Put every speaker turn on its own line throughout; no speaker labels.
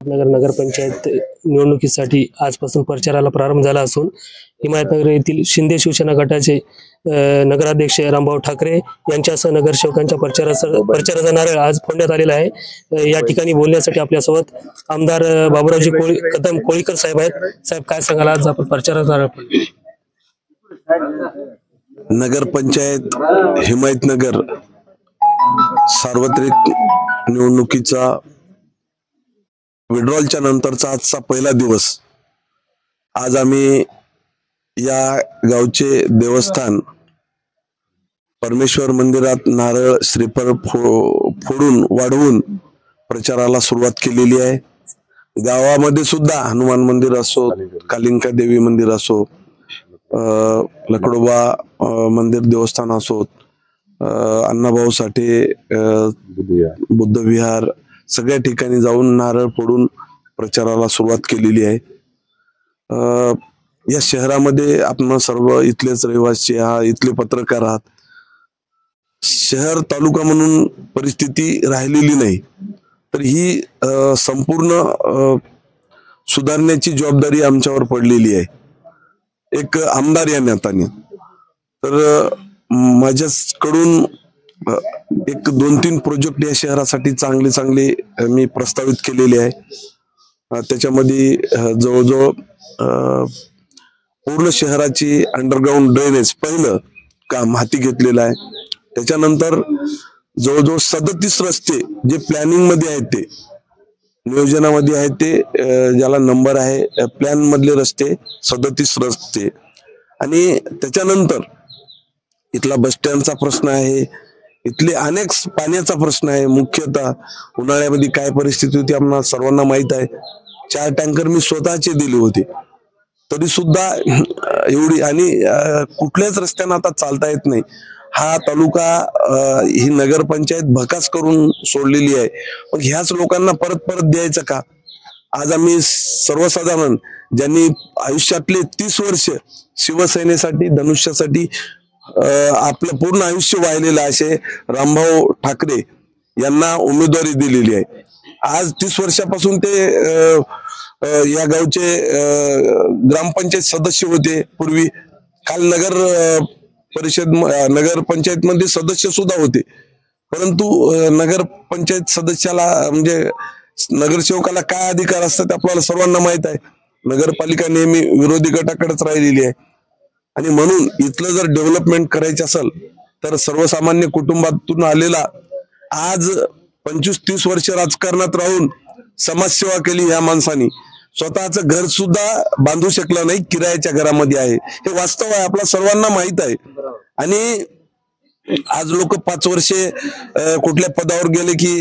हिमायतनगर नगरपंचायत निवडणुकीसाठी आजपासून प्रचाराला प्रारंभ झाला असून हिमायतनगर येथील शिंदे शिवसेना गटाचे नगराध्यक्ष रामभाऊ ठाकरे यांच्यासह नगरसेवकांच्या प्रचाराचा नारळ आज फोडण्यात आलेला आहे। या ठिकाणी बोलण्यासाठी आपल्यासोबत आमदार बाबुरावजी कदम कोळीकर साहेब आहेत। साहेब, काय सांगाल आज आपण प्रचाराचा नारळ?
नगरपंचायत हिमायतनगर सार्वत्रिक निवडणुकीचा विड्रॉलच्या नंतरचा आजचा पहिला दिवस। आज आम्ही या गावचे देवस्थान परमेश्वर मंदिरात नारळ श्रीफळ फोडून वाढवून प्रचाराला सुरुवात केलेली आहे। गावामध्ये सुद्धा हनुमान मंदिर असो, कालिंका देवी मंदिर असो, लकडोबा मंदिर देवस्थान असो, अण्णाभाऊ साठे बुद्ध विहार, सगळ्या ठिकाणी जाऊन नारळ फोडून प्रचाराला सुरुवात केलेली आहे। या शहरामध्ये आपण सर्व इथलेच रहिवासी इथले पत्रकार आहात। शहर तालुका म्हणून परिस्थिती राहिलेली नाही, तर ही संपूर्ण सुधारण्याची जबाबदारी आमच्यावर पडलेली आहे एक आमदार या नात्याने। तर माझ्याकडून एक 2-3 प्रोजेक्ट या शहरासाठी चांगले मी प्रस्तावित केलेले आहे। त्याच्यामध्ये जवळजवळ पूर्ण शहराची अंडरग्राउंड ड्रेनेज पहिलं काम हाती घेतलेलं आहे। त्याच्यानंतर जवळजवळ 37 रस्ते जे प्लॅनिंग मध्ये आहेत, ते नियोजनामध्ये आहेत, ते ज्याला नंबर आहे प्लॅन मधले रस्ते 37 रस्ते। आणि त्याच्यानंतर इथला बस स्टँडचा प्रश्न आहे, इथले अनेक पाण्याचा प्रश्न आहे। मुख्यतः उन्हाळ्यामध्ये काय परिस्थिती होती आम्हाला सर्वांना माहित आहे। 4 टँकर मी स्वतःचे दिले होते, तरी सुद्धा एवढी, आणि कुठल्याच रस्त्याने आता चालता येत नाही। हा तालुका ही नगरपंचायत भकास करून सोडलेली आहे, मग ह्याच लोकांना परत द्यायचं का? आज आम्ही सर्वसाधारण ज्यांनी आयुष्यातले 30 वर्ष शिवसेनेसाठी, धनुष्यासाठी आपलं पूर्ण आयुष्य वाहिलेलं असे रामभाऊ ठाकरे यांना उमेदवारी दिलेली आहे। आज 30 वर्षापासून ते या गावचे ग्रामपंचायत सदस्य होते पूर्वी, काल नगरपंचायत मध्ये सदस्य सुद्धा होते, परंतु नगरपंचायत सदस्याला म्हणजे नगरसेवकाला काय अधिकार असतात आपल्याला सर्वांना माहित आहे। नगरपालिका नेहमी विरोधी गटाकडेच राहिलेली आहे, आणि म्हणून इथलं जर डेव्हलपमेंट करायचं असेल तर सर्वसामान्य कुटुंबातून आलेला, आज 25-30 वर्ष राजकारणात राहून समाजसेवा केली या माणसानी, स्वतःचं घर सुद्धा बांधू शकला नाही, किरायाच्या घरामध्ये आहे, हे वास्तव आहे, आपल्या सर्वांना माहित आहे। आणि आज लोक 5 वर्षे कुठल्या पदावर गेले की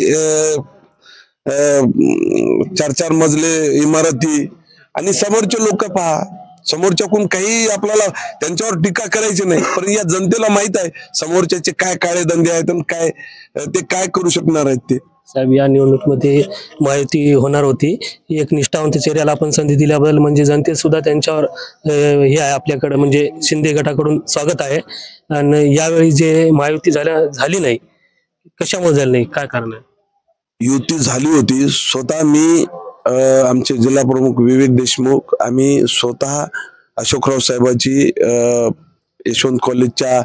4-4 मजले इमारती, आणि समोरचे लोक पहा, समोरच्याकडून काही आपल्याला त्यांच्यावर टीका करायची नाही, पण या जनतेला माहित आहे समोरच्याचे काय काळे धंदे आहेत आणि काय ते काय करू शकणार आहेत ते।
साहेब, या निवडणुकीमध्ये महायुती होणार होती, एक निष्ठावंत चेहऱ्याला आपण संधी दिल्याबद्दल म्हणजे जनते सुद्धा त्यांच्यावर हे आहे आपल्याकडे, म्हणजे शिंदे गटाकडून स्वागत आहे। आणि यावेळी जे महायुती झाली नाही, कशामुळे झाली नाही, काय कारण आहे?
युती झाली होती, स्वतः मी, आमचे जिल्हा प्रमुख विवेक देशमुख, आम्ही स्वतः अशोकराव साहेबांची यशवंत कॉलेजच्या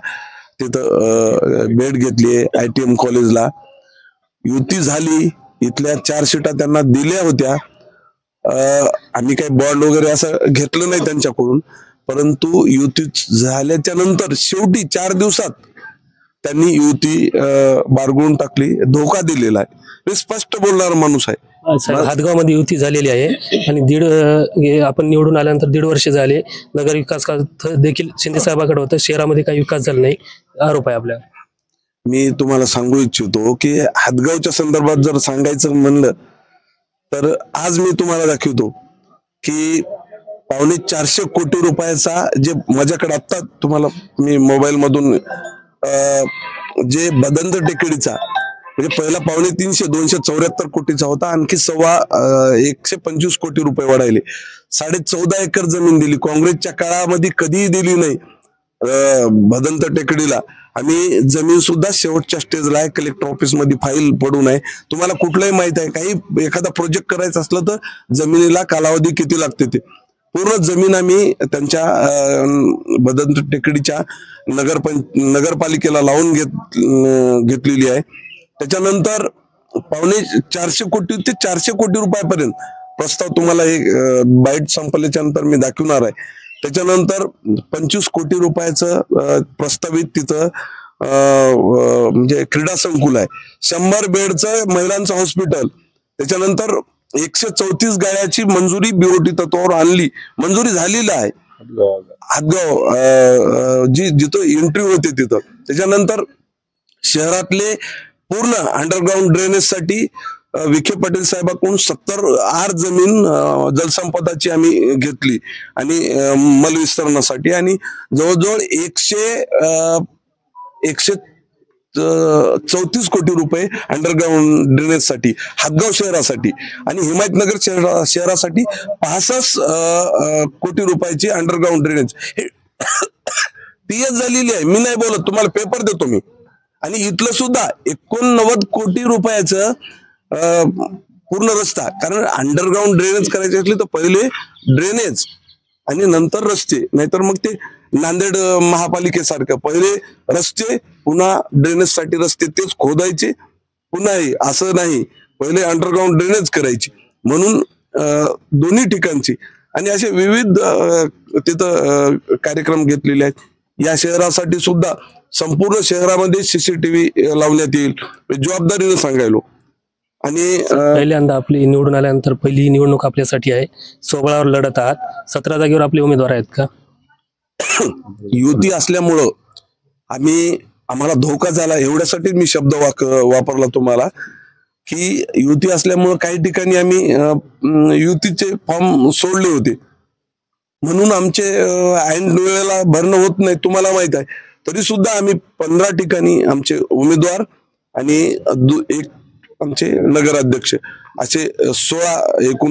तिथं भेट घेतली, ITM कॉलेजला युती झाली। इथल्या 4 सीटा त्यांना दिल्या होत्या, आम्ही काही बॉन्ड वगैरे असं घेतलं नाही त्यांच्याकडून, परंतु युती झाल्याच्या नंतर शेवटी 4 दिवसात त्यांनी युती बारगून टाकली, धोका दिलेला आहे। मी स्पष्ट बोलणारा माणूस आहे।
हातगाव मध्ये युती झालेली आहे, आणि आपण निवडून आल्यानंतर 1.5 वर्ष झाले, नगर विकास देखील शिंदे साहेबांकडे होतं, शहरामध्ये काही विकास झाला नाही, आरोप आहे आपल्याला।
मी तुम्हाला सांगू इच्छितो की हातगावच्या संदर्भात जर सांगायचं म्हणलं तर आज मी तुम्हाला दाखवतो की 450 कोटी रुपयाचा, जे माझ्याकडे आता तुम्हाला मी मोबाईल मधून, जे बदंत टेकडीचा म्हणजे पहिला 350 274 कोटीचा होता, आणखी 125 कोटी रुपये वाढायले, 14.5 एकर जमीन दिली। काँग्रेसच्या काळामध्ये कधीही दिली नाही बदंत टेकडीला, आम्ही जमीन सुद्धा शेवटच्या स्टेजला आहे, कलेक्टर ऑफिस मध्ये फाईल पडून आहे. तुम्हाला कुठलंही माहित आहे, काही एखादा प्रोजेक्ट करायचा असलं तर जमिनीला कालावधी किती लागते ते पूर्ण जमीन आम्ही त्यांच्या बदंत टेकडीच्या नगरपालिकेला लावून घेतलेली आहे. त्याच्यानंतर 450 कोटी ते 400 कोटी रुपयापर्यंत प्रस्ताव तुम्हाला एक बाईट संपल्याच्या नंतर मी दाखवणार आहे. त्याच्यानंतर 25 कोटी रुपयाचं प्रस्तावित तिथं म्हणजे क्रीडा संकुल आहे, 100 बेडचं महिलांचं हॉस्पिटल. त्याच्यानंतर 134 गाड्याची मंजुरी बीओटी तत्वावर आणली, मंजुरी झालेली आहे हातगाव जिथं एंट्री होते तिथं. त्याच्यानंतर शहरातले पूर्ण अंडरग्राउंड ड्रेनेज साठी विखे पाटील साहेबांकडून 70 आर जमीन जलसंपदाची आम्ही घेतली आणि मलविस्तरणासाठी, आणि जवळजवळ 134 कोटी रुपये अंडरग्राउंड ड्रेनेज साठी हातगाव शहरासाठी, आणि हिमायतनगर शहरासाठी 65 कोटी रुपयाची अंडरग्राउंड ड्रेनेज. हे टीएस झालेली आहे, मी नाही बोलत, तुम्हाला पेपर देतो मी. आणि इथलं सुद्धा 89 कोटी रुपयाचं पूर्ण रस्ता, कारण अंडरग्राउंड ड्रेनेज करायचे असले तर पहिले ड्रेनेज आणि नंतर रस्ते, नाहीतर मग ते नांदेड महापालिकेसारखं पहिले रस्ते पुन्हा ड्रेनेज साठी रस्ते तेच खोदायचे पुन्हा, असं नाही, पहिले अंडरग्राउंड ड्रेनेज करायची. म्हणून दोन्ही ठिकाणची आणि असे विविध तिथं कार्यक्रम घेतलेले आहेत. या शहरासाठी सुद्धा संपूर्ण शहरामध्ये सीसीटीव्ही लावण्यात येईल, जबाबदारीने सांगायलो. आणि
पहिल्यांदा आपली निवडून आल्यानंतर पहिली निवडणूक आपल्यासाठी आहे, स्वबळावर लढत आहात. 17 जागेवर आपले उमेदवार आहेत का?
युती असल्यामुळं आम्हाला धोका झाला, एवढ्यासाठी मी शब्द वापरला तुम्हाला, की युती असल्यामुळं काही ठिकाणी आम्ही युतीचे फॉर्म सोडले होते, म्हणून आमचे ऐन वेळेला भरणं होत नाही, तुम्हाला माहित आहे. तरी सुद्धा आम्ही 15 ठिकाणी आमचे उमेदवार आणि एक आमचे नगराध्यक्ष असे 16 एकूण